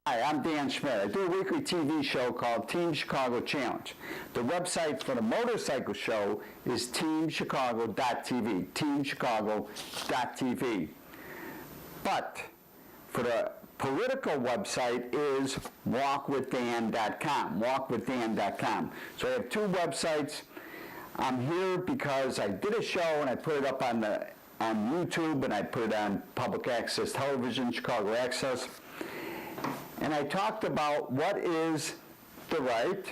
Hi, I'm Dan Schmitt. I do a weekly TV show called Team Chicago Challenge. The website for the motorcycle show is teamchicago.tv, teamchicago.tv. But for the political website is walkwithdan.com, walkwithdan.com. So I have two websites. I'm here because I did a show and I put it up on YouTube, and I put it on public access television, Chicago Access. And I talked about what is the right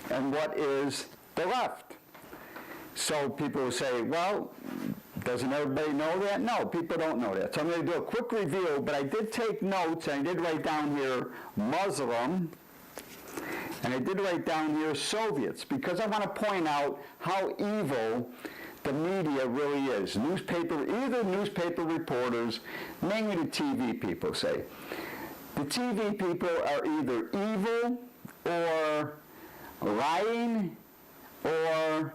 and what is the left. So people will say, well, doesn't everybody know that? No, people don't know that. So I'm going to do a quick review, but I did take notes, and I did write down here Muslim, and I did write down here Soviets, because I want to point out how evil the media really is. Either newspaper reporters, mainly the TV people say. The TV people are either evil or lying or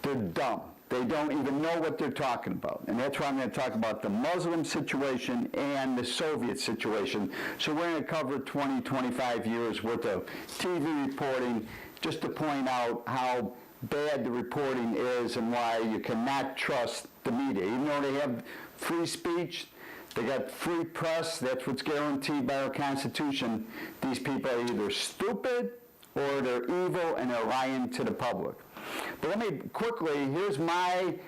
they're dumb. They don't even know what they're talking about. And that's why I'm going to talk about the Muslim situation and the Soviet situation. So we're going to cover 20, 25 years worth of TV reporting just to point out how bad the reporting is and why you cannot trust the media. Even though they have free speech, they got free press, that's what's guaranteed by our Constitution. These people are either stupid or they're evil and they're lying to the public. But let me quickly, here's my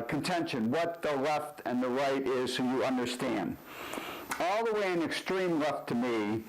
contention, what the left and the right is so you understand. All the way in extreme left to me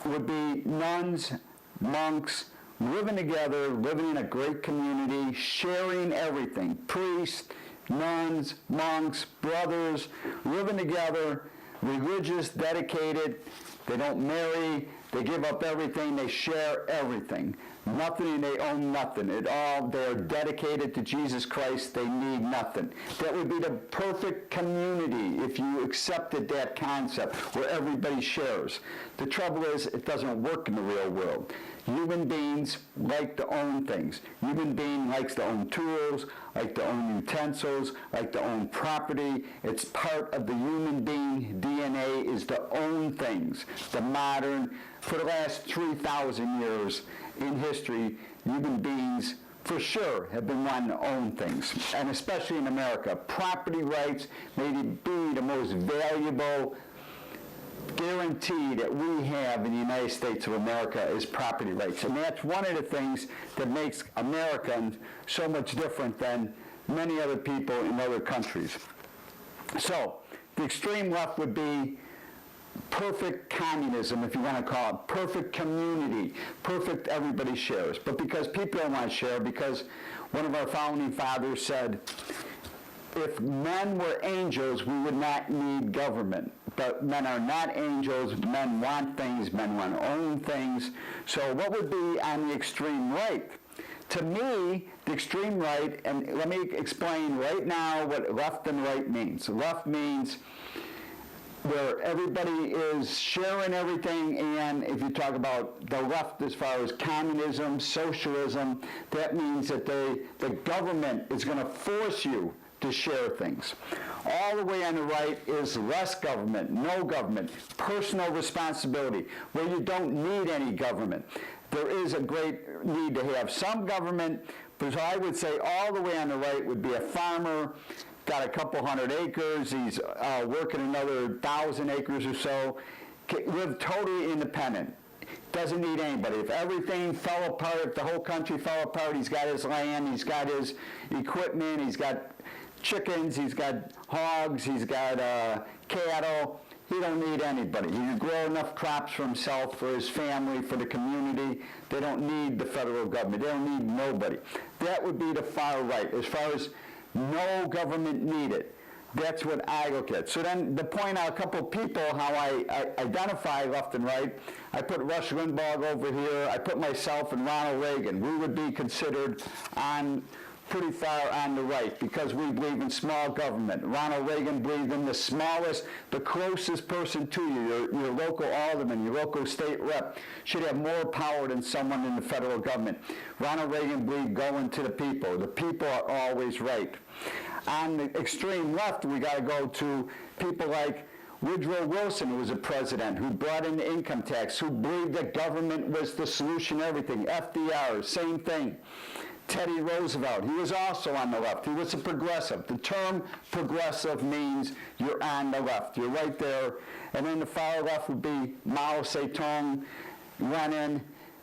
would be nuns, monks, living together, living in a great community, sharing everything, priests, nuns, monks, brothers, living together, religious, dedicated. They don't marry, they give up everything, they share everything. Nothing, they own nothing. They're dedicated to Jesus Christ, they need nothing. That would be the perfect community if you accepted that concept where everybody shares. The trouble is, it doesn't work in the real world. Human beings like to own things. Human being likes to own tools, like to own utensils, like to own property. It's part of the human being DNA is to own things. The modern, for the last 3,000 years in history, human beings for sure have been wanting to own things, and especially in America. Property rights may be the most valuable guarantee that we have in the United States of America is property rights. And that's one of the things that makes Americans so much different than many other people in other countries. So the extreme left would be perfect communism, if you want to call it, perfect community, perfect everybody shares. But because people don't want to share, because one of our founding fathers said, if men were angels, we would not need government. But men are not angels. Men want things. Men want to own things. So what would be on the extreme right? To me, the extreme right, and let me explain right now what left and right means. Left means where everybody is sharing everything, and if you talk about the left as far as communism, socialism, that means that the government is going to force you to share things. All the way on the right is less government, no government, personal responsibility, where you don't need any government. There is a great need to have some government, but I would say all the way on the right would be a farmer, got a couple hundred acres, he's working another 1,000 acres or so, live totally independent. Doesn't need anybody. If everything fell apart, if the whole country fell apart, he's got his land, he's got his equipment, he's got chickens, he's got hogs, he's got cattle. He don't need anybody. He can grow enough crops for himself, for his family, for the community. They don't need the federal government. They don't need nobody. That would be the far right. As far as no government needed, that's what I look at. So then to point out a couple of people how I identify left and right, I put Rush Limbaugh over here. I put myself and Ronald Reagan. We would be considered pretty far on the right because we believe in small government. Ronald Reagan believed in the smallest, the closest person to you, your local alderman, your local state rep, should have more power than someone in the federal government. Ronald Reagan believed going to the people. The people are always right. On the extreme left, we got to go to people like Woodrow Wilson, who was a president, who brought in the income tax, who believed that government was the solution to everything. FDR, same thing. Teddy Roosevelt, he was also on the left. He was a progressive. The term progressive means you're on the left. You're right there. And then the far left would be Mao Zedong, Lenin,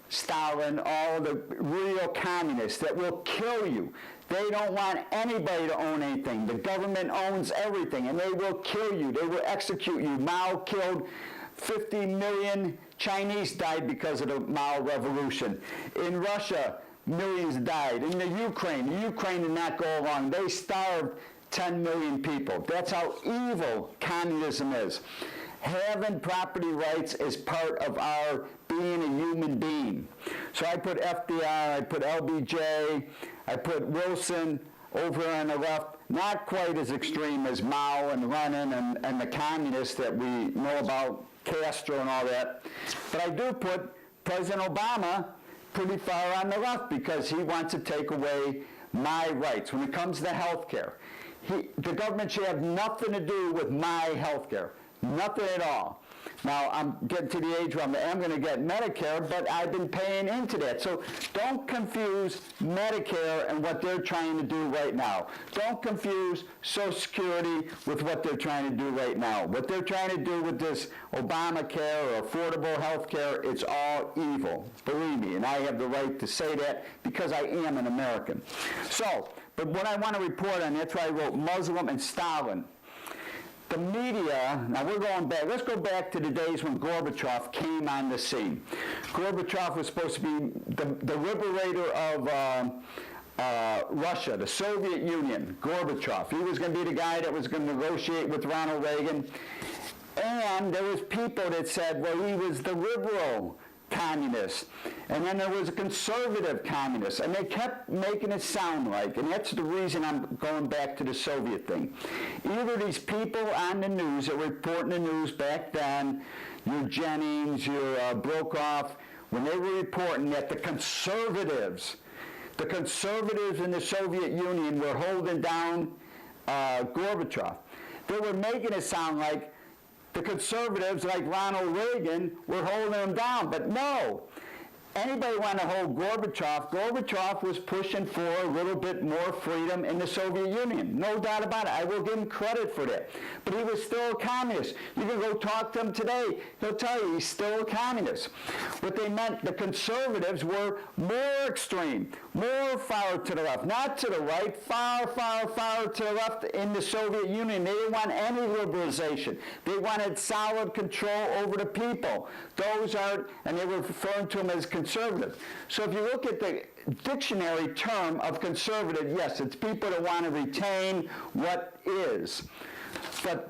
Stalin, all the real communists that will kill you. They don't want anybody to own anything. The government owns everything, and they will kill you. They will execute you. Mao killed 50 million Chinese died because of the Mao Revolution. In Russia, millions died. In the Ukraine did not go along. They starved 10 million people. That's how evil communism is. Having property rights is part of our being a human being. So I put FDR, I put LBJ, I put Wilson over on the left, not quite as extreme as Mao and Lenin and the communists that we know about, Castro and all that. But I do put President Obama pretty far on the left because he wants to take away my rights. When it comes to health care, the government should have nothing to do with my health care. Nothing at all. Now, I'm getting to the age where I'm going to get Medicare, but I've been paying into that. So don't confuse Medicare and what they're trying to do right now. Don't confuse Social Security with what they're trying to do right now. What they're trying to do with this Obamacare or affordable health care, it's all evil. Believe me, and I have the right to say that because I am an American. So, but what I want to report on, that's why I wrote Muslim and Stalin. The media, now we're going back, let's go back to the days when Gorbachev came on the scene. Gorbachev was supposed to be the liberator of Russia, the Soviet Union, Gorbachev. He was going to be the guy that was going to negotiate with Ronald Reagan. And there was people that said, well, he was the liberal communist. And then there was a conservative communist. And they kept making it sound like, and that's the reason I'm going back to the Soviet thing. Either these people on the news that were reporting the news back then, your Jennings, your Brokaw, when they were reporting that the conservatives in the Soviet Union were holding down Gorbachev, they were making it sound like the conservatives, like Ronald Reagan, were holding him down. But no. Anybody want to hold Gorbachev? Gorbachev was pushing for a little bit more freedom in the Soviet Union. No doubt about it. I will give him credit for that. But he was still a communist. You can go talk to him today. He'll tell you he's still a communist. What they meant, the conservatives were more extreme, more far to the left. Not to the right, far to the left in the Soviet Union. They didn't want any liberalization. They wanted solid control over the people. Those are, and they were referring to them as conservative. So if you look at the dictionary term of conservative, yes, it's people that want to retain what is. But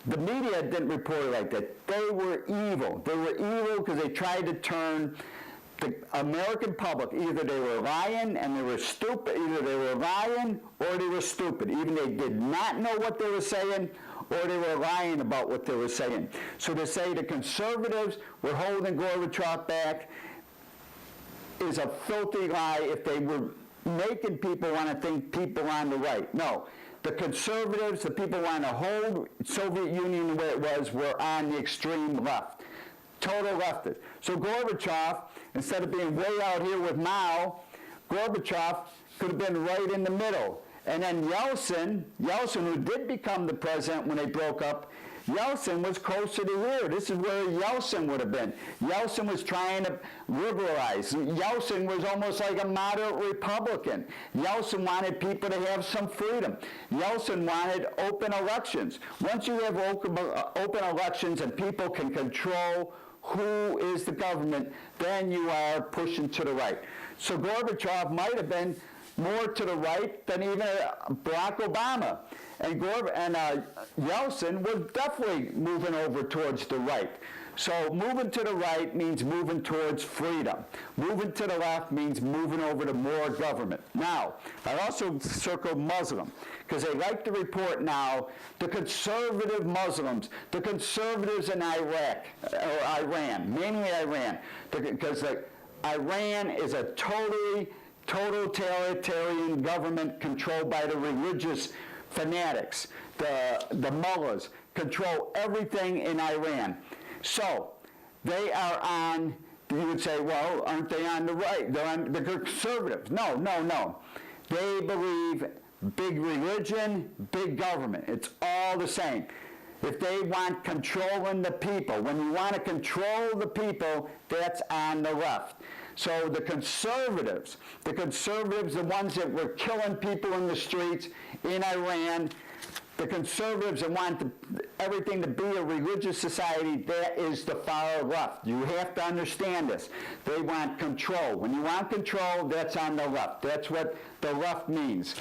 the media didn't report it like that. They were evil. They were evil because they tried to turn the American public, either they were lying and they were stupid, either they were lying or they were stupid. Even they did not know what they were saying or they were lying about what they were saying. So to say the conservatives were holding Gorbachev back is a filthy lie if they were making people want to think people on the right. No. The conservatives, the people want to hold Soviet Union the way it was, were on the extreme left. Total leftist. So Gorbachev, instead of being way out here with Mao, Gorbachev could have been right in the middle. And then Yeltsin, who did become the president when they broke up, Yeltsin was closer to here. This is where Yeltsin would have been. Yeltsin was trying to liberalize. Yeltsin was almost like a moderate Republican. Yeltsin wanted people to have some freedom. Yeltsin wanted open elections. Once you have open elections and people can control who is the government, then you are pushing to the right. So Gorbachev might have been more to the right than even Barack Obama. And Yeltsin was definitely moving over towards the right. So moving to the right means moving towards freedom. Moving to the left means moving over to more government. Now, I also circled Muslim, because they like to report now the conservative Muslims, the conservatives in Iraq, or Iran, mainly Iran, because Iran is a totalitarian government controlled by the religious fanatics, the mullahs. control everything in Iran. So they are on, you would say, well, aren't they on the right? They're on the conservatives. No, no, no. They believe big religion, big government. It's all the same. If they want controlling the people, when you want to control the people, that's on the left. So the conservatives, the ones that were killing people in the streets in Iran, the conservatives that want everything to be a religious society, that is the far left. You have to understand this. They want control. When you want control, that's on the left. That's what the left means.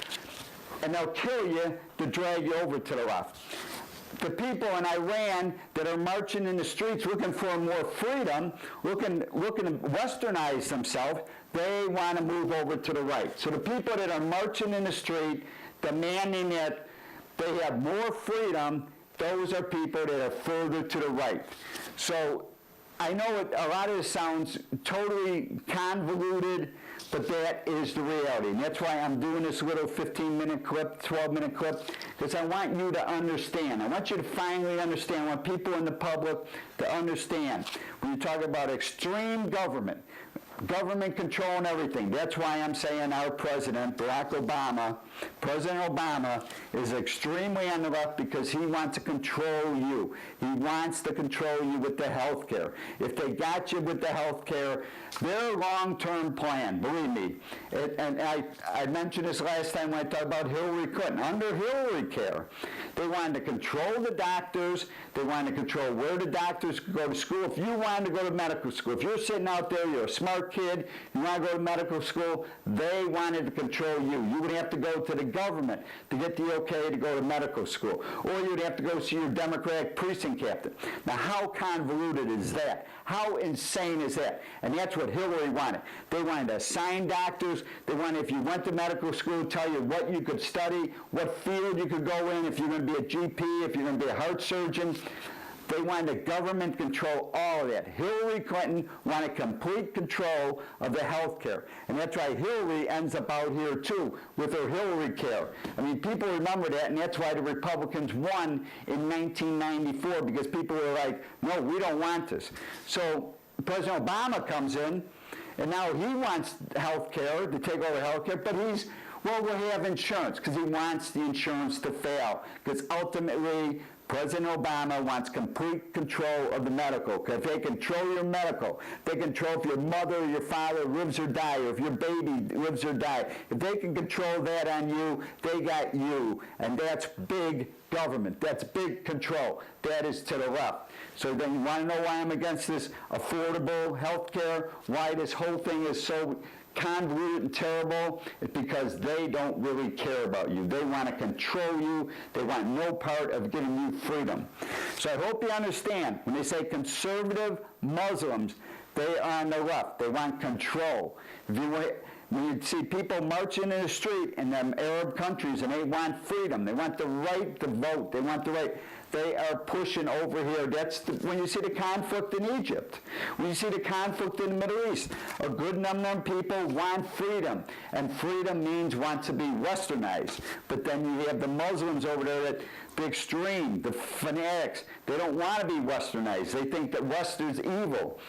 And they'll kill you to drag you over to the left. The people in Iran that are marching in the streets looking for more freedom, looking to westernize themselves, they want to move over to the right. So the people that are marching in the street demanding that they have more freedom, those are people that are further to the right. So I know a lot of this sounds totally convoluted, but that is the reality. And that's why I'm doing this little 15-minute clip, 12-minute clip, because I want you to understand. I want you to finally understand, I want people in the public to understand. When you talk about extreme government controlling everything, that's why I'm saying our president, President Obama, is extremely on the left because he wants to control you. He wants to control you with the health care. If they got you with the health care, their long-term plan, believe me, and I mentioned this last time when I talked about Hillary Clinton. Under Hillary care, they wanted to control the doctors. They wanted to control where the doctors could go to school. If you wanted to go to medical school, if you're sitting out there, you're a smart kid, you want to go to medical school, they wanted to control you. You would have to go to the government to get the okay to go to medical school. Or you'd have to go see your Democratic precinct captain. Now, how convoluted is that? How insane is that? And that's what Hillary wanted. They wanted to assign doctors. They wanted, if you went to medical school, tell you what you could study, what field you could go in, if you're going to be a GP, if you're going to be a heart surgeon. They wanted the government control all of that. Hillary Clinton wanted complete control of the health care. And that's why Hillary ends up out here, too, with her Hillary care. I mean, people remember that, and that's why the Republicans won in 1994, because people were like, no, we don't want this. So President Obama comes in, and now he wants health care, to take over health care, but we'll have insurance, because he wants the insurance to fail, because ultimately President Obama wants complete control of the medical. If they control your medical, they control if your mother or your father lives or dies, or if your baby lives or dies. If they can control that on you, they got you. And that's big government. That's big control. That is to the left. So then you want to know why I'm against this affordable health care, why this whole thing is so convoluted and terrible? It's because they don't really care about you. They want to control you. They want no part of giving you freedom. So I hope you understand, when they say conservative Muslims, they are on the left. They want control. When you see people marching in the street in them Arab countries and they want freedom, they want the right to vote, they want the right, they are pushing over here. When you see the conflict in Egypt, when you see the conflict in the Middle East, a good number of people want freedom, and freedom means want to be westernized. But then you have the Muslims over there, the extreme, the fanatics, they don't want to be westernized. They think that West is evil.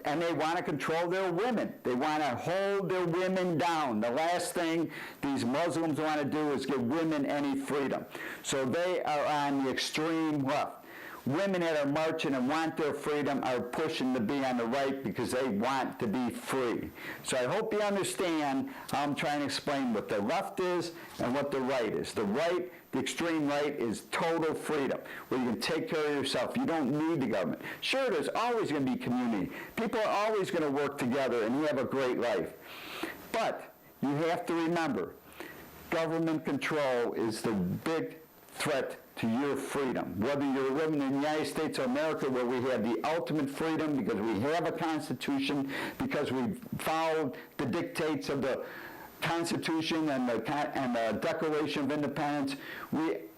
And they want to control their women. They want to hold their women down. The last thing these Muslims want to do is give women any freedom. So they are on the extreme left. Women that are marching and want their freedom are pushing to be on the right because they want to be free. So I hope you understand how I'm trying to explain what the left is and what the right is. The right, the extreme right, is total freedom, where you can take care of yourself. You don't need the government. Sure, there's always going to be community. People are always going to work together, and you have a great life. But you have to remember, government control is the big threat to your freedom. Whether you're living in the United States of America, where we have the ultimate freedom because we have a Constitution, because we followed the dictates of the Constitution and the Declaration of Independence,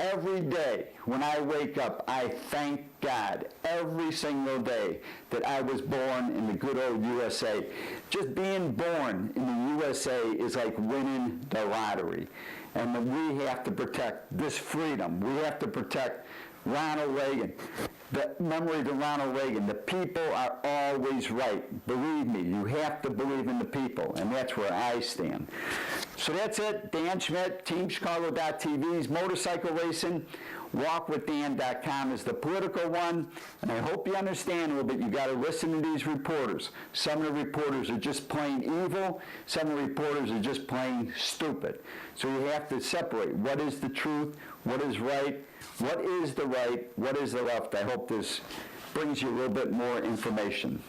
every day when I wake up, I thank God every single day that I was born in the good old USA. Just being born in the USA is like winning the lottery. And we have to protect this freedom. We have to protect Ronald Reagan. The memory to Ronald Reagan. The people are always right. Believe me, you have to believe in the people, and that's where I stand. So that's it. Dan Schmitt, TeamChicago.TV's motorcycle racing. WalkWithDan.com is the political one, and I hope you understand a little bit. You got to listen to these reporters. Some of the reporters are just plain evil. Some of the reporters are just plain stupid. So you have to separate what is the truth, what is right, what is the right, what is the left. I hope this brings you a little bit more information.